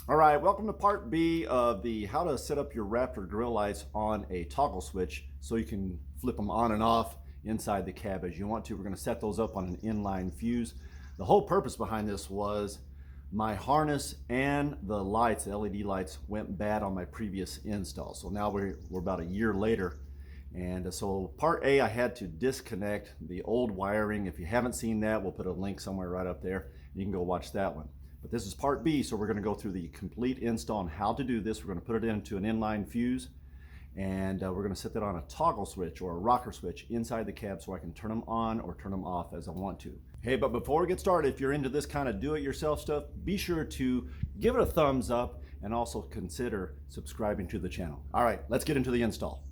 All right, welcome to part B of the how to set up your Raptor grill lights on a toggle switch so you can flip them on and off inside the cab as you want to. We're going to set those up on an inline fuse. The whole purpose behind this was my harness and the lights, the LED lights, went bad on my previous install. So now we're about a year later. And so part A, I had to disconnect the old wiring. If you haven't seen that, we'll put a link somewhere right up there. You can go watch that one. But this is part B, so we're going to go through the complete install on how to do this. We're going to put it into an inline fuse, and we're going to set that on a toggle switch or a rocker switch inside the cab so I can turn them on or turn them off as I want to. Hey, but before we get started, if you're into this kind of do-it-yourself stuff, be sure to give it a thumbs up and also consider subscribing to the channel. All right, let's get into the install.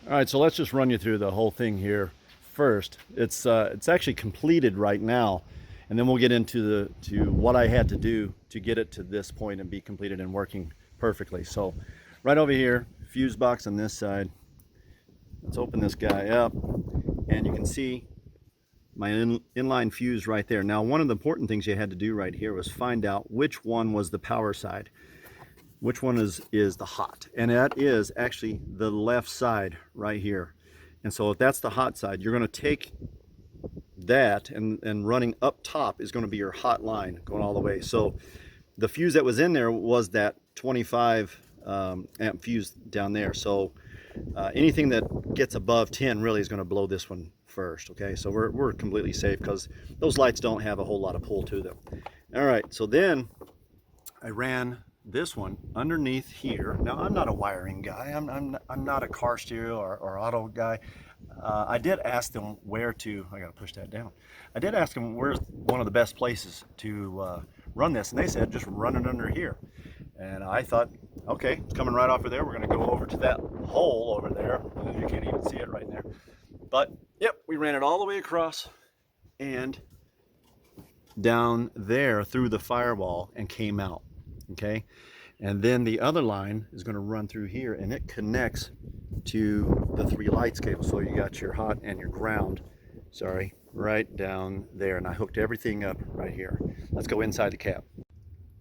All right, so let's just run you through the whole thing here first. It's actually completed right now. And then we'll get into what I had to do to get it to this point and be completed and working perfectly. So right over here, fuse box on this side. Let's open this guy up and you can see my inline fuse right there. Now, one of the important things you had to do right here was find out which one was the power side. Which one is the hot. And that is actually the left side right here. And so if that's the hot side, you're going to take that and running up top is going to be your hot line going all the way. So the fuse that was in there was that 25 amp fuse down there. So anything that gets above 10 really is going to blow this one first. Okay, so we're completely safe because those lights don't have a whole lot of pull to them. All right, so then I ran this one underneath here. Now, I'm not a wiring guy. I'm not a car stereo or auto guy. I did ask them where to, I gotta push that down. I did ask them where's one of the best places to run this, and they said just run it under here. And I thought, okay, it's coming right off of there. We're gonna go over to that hole over there. You can't even see it right there. But yep, we ran it all the way across and down there through the firewall and came out. Okay, and then the other line is going to run through here and it connects to the 3 lights cable. So you got your hot and your ground, sorry, right down there, and I hooked everything up right here. Let's go inside the cab.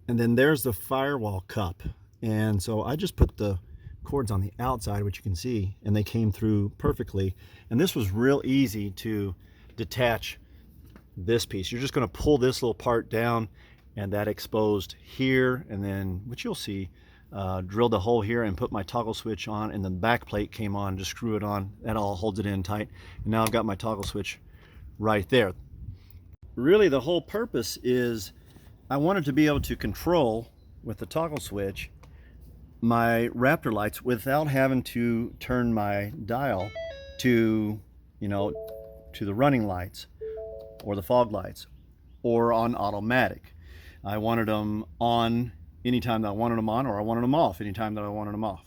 And then there's the firewall cup, and so I just put the cords on the outside, which you can see, and they came through perfectly. And this was real easy to detach this piece. You're just going to pull this little part down, and that exposed here, and then, which you'll see, drilled a hole here and put my toggle switch on, and then the back plate came on, just screw it on. That all holds it in tight. And now I've got my toggle switch right there. Really, the whole purpose is I wanted to be able to control with the toggle switch my Raptor lights without having to turn my dial to, to the running lights or the fog lights or on automatic. I wanted them on anytime that I wanted them on, or I wanted them off anytime that I wanted them off.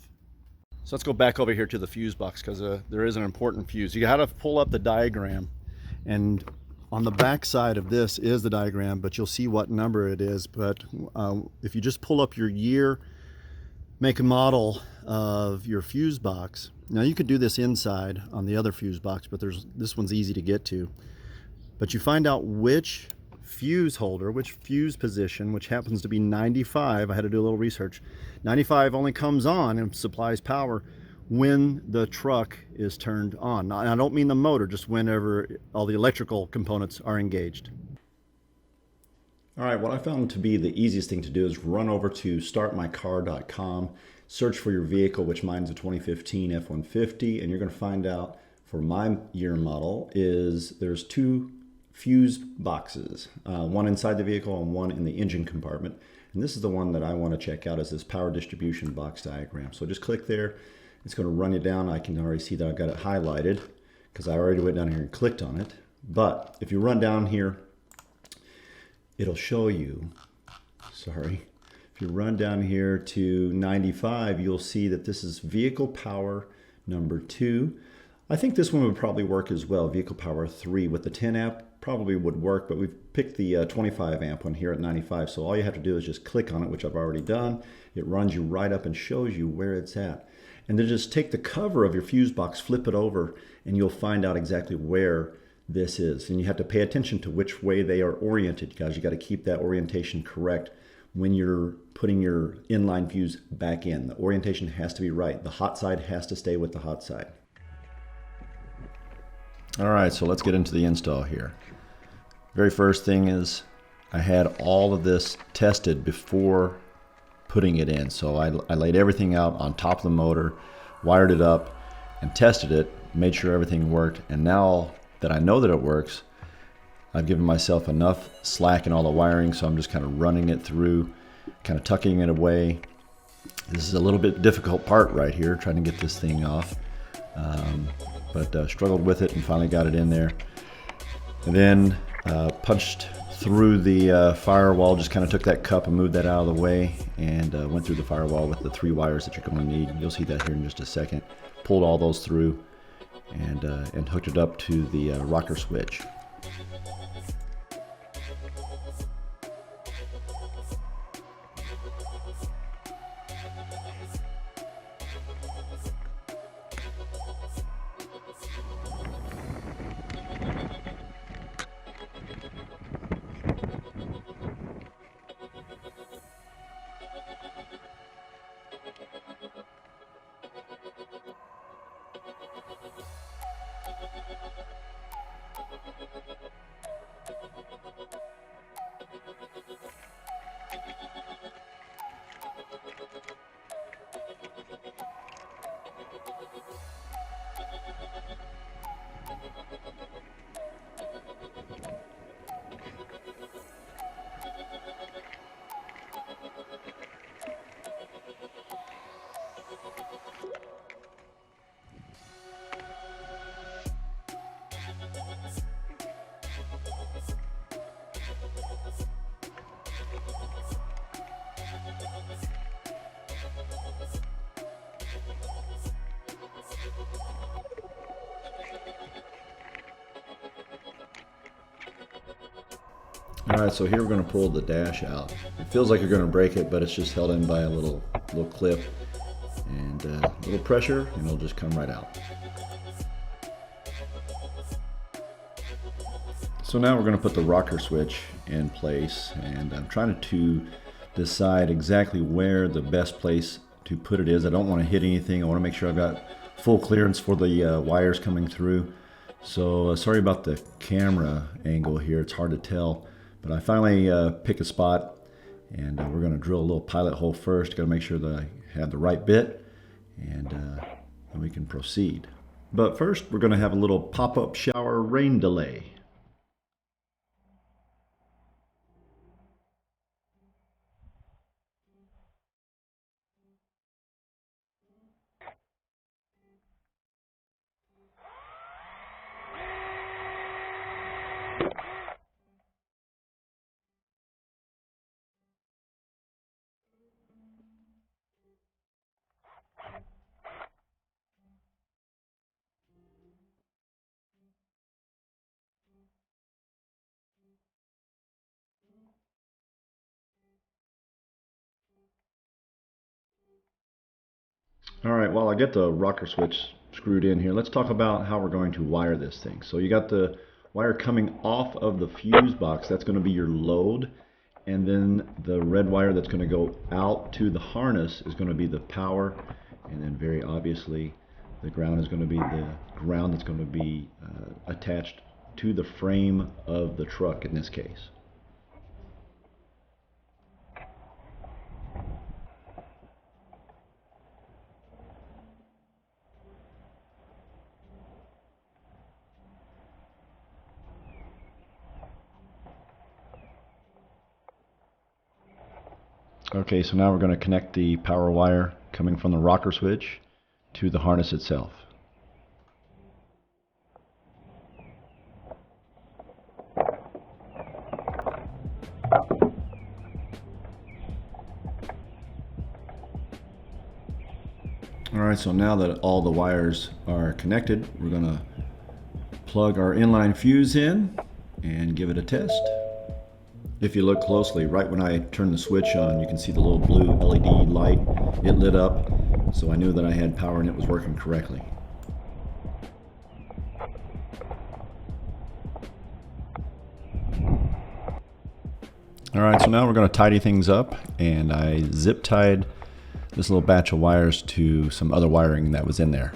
So let's go back over here to the fuse box because there is an important fuse. You got to pull up the diagram, and on the back side of this is the diagram, but you'll see what number it is. But if you just pull up your year, make and model of your fuse box. Now you could do this inside on the other fuse box, but this one's easy to get to. But you find out which fuse holder, which fuse position, which happens to be 95. I had to do a little research. 95 only comes on and supplies power when the truck is turned on. Now, I don't mean the motor, just whenever all the electrical components are engaged. All right, what I found to be the easiest thing to do is run over to startmycar.com, search for your vehicle, which mine's a 2015 F-150, and you're going to find out for my year model is there's 2 fuse boxes, one inside the vehicle and one in the engine compartment. And this is the one that I want to check out, is this power distribution box diagram. So just click there. It's going to run you down. I can already see that I've got it highlighted because I already went down here and clicked on it. But if you run down here, it'll show you, if you run down here to 95, you'll see that this is vehicle power number 2. I think this one would probably work as well, vehicle power 3 with the 10 amp. Probably would work, but we've picked the 25 amp one here at 95. So all you have to do is just click on it, which I've already done. It runs you right up and shows you where it's at. And then just take the cover of your fuse box, flip it over, and you'll find out exactly where this is. And you have to pay attention to which way they are oriented, guys. You got to keep that orientation correct when you're putting your inline fuse back in. The orientation has to be right. The hot side has to stay with the hot side. All right, so let's get into the install here. Very first thing is I had all of this tested before putting it in. So I laid everything out on top of the motor, wired it up, and tested it, made sure everything worked. And now that I know that it works, I've given myself enough slack in all the wiring, so I'm just kind of running it through, kind of tucking it away. This is a little bit difficult part right here, trying to get this thing off. But struggled with it and finally got it in there. And then punched through the firewall, just kind of took that cup and moved that out of the way, and went through the firewall with the 3 wires that you're going to need. You'll see that here in just a second. Pulled all those through and hooked it up to the rocker switch. All right, so here we're going to pull the dash out. It feels like you're going to break it, but it's just held in by a little clip and a little pressure, and it'll just come right out. So now we're going to put the rocker switch in place, and I'm trying to decide exactly where the best place to put it is. I don't want to hit anything. I want to make sure I've got full clearance for the wires coming through. So sorry about the camera angle here. It's hard to tell. But I finally pick a spot, and we're going to drill a little pilot hole first. Got to make sure that I have the right bit, and then we can proceed. But first, we're going to have a little pop-up shower rain delay. All right, well, I get the rocker switch screwed in here. Let's talk about how we're going to wire this thing. So you got the wire coming off of the fuse box. That's going to be your load. And then the red wire that's going to go out to the harness is going to be the power. And then very obviously, the ground is going to be the ground that's going to be attached to the frame of the truck in this case. Okay, so now we're going to connect the power wire coming from the rocker switch to the harness itself. Alright, so now that all the wires are connected, we're going to plug our inline fuse in and give it a test. If you look closely, right when I turn the switch on, you can see the little blue LED light. It lit up, so I knew that I had power and it was working correctly. All right, so now we're going to tidy things up, and I zip tied this little batch of wires to some other wiring that was in there.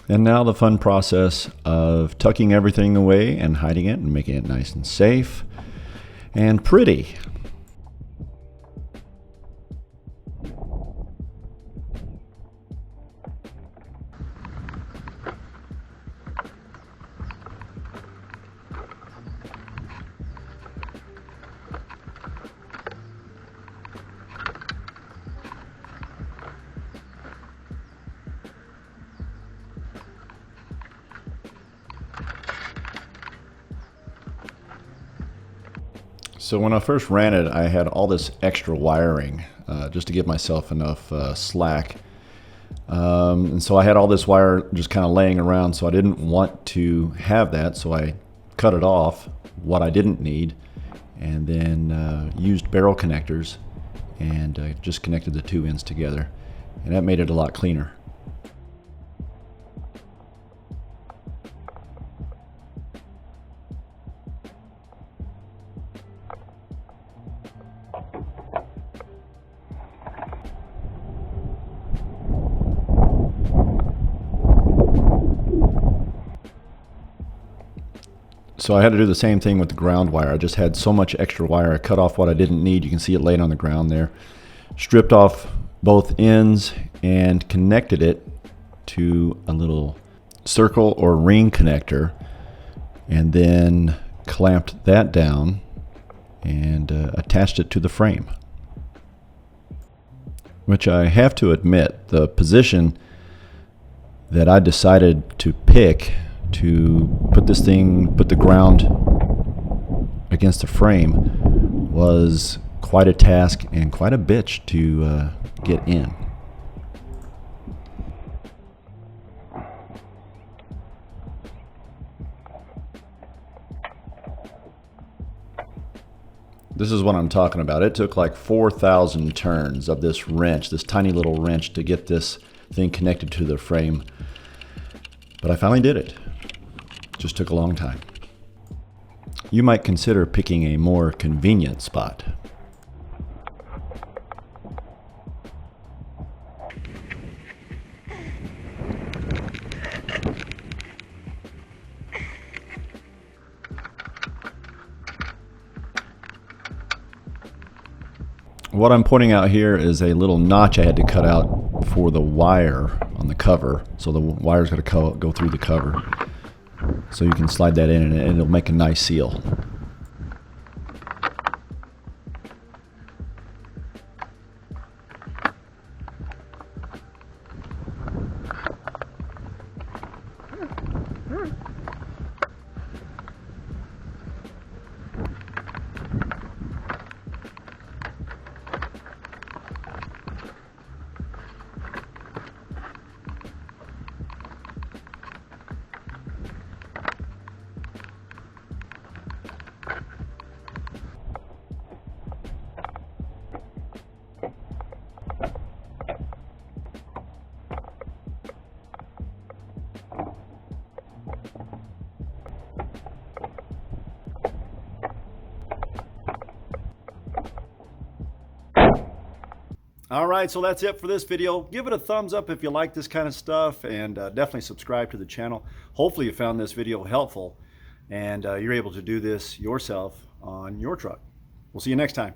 And now the fun process of tucking everything away and hiding it and making it nice and safe and pretty. So when I first ran it, I had all this extra wiring just to give myself enough slack. And so I had all this wire just kind of laying around, so I didn't want to have that, so I cut it off, what I didn't need, and then used barrel connectors and just connected the two ends together. And that made it a lot cleaner. So I had to do the same thing with the ground wire. I just had so much extra wire. I cut off what I didn't need. You can see it laying on the ground there. Stripped off both ends and connected it to a little circle or ring connector, and then clamped that down and attached it to the frame. Which I have to admit, the position that I decided to pick to put the ground against the frame was quite a task and quite a bitch to get in. This is what I'm talking about. It took like 4,000 turns of this wrench, this tiny little wrench, to get this thing connected to the frame. But I finally did it. Just took a long time. You might consider picking a more convenient spot. What I'm pointing out here is a little notch I had to cut out for the wire on the cover. So the wire's got to go through the cover. So you can slide that in and it'll make a nice seal. All right, so that's it for this video. Give it a thumbs up if you like this kind of stuff, and definitely subscribe to the channel. Hopefully you found this video helpful and you're able to do this yourself on your truck. We'll see you next time.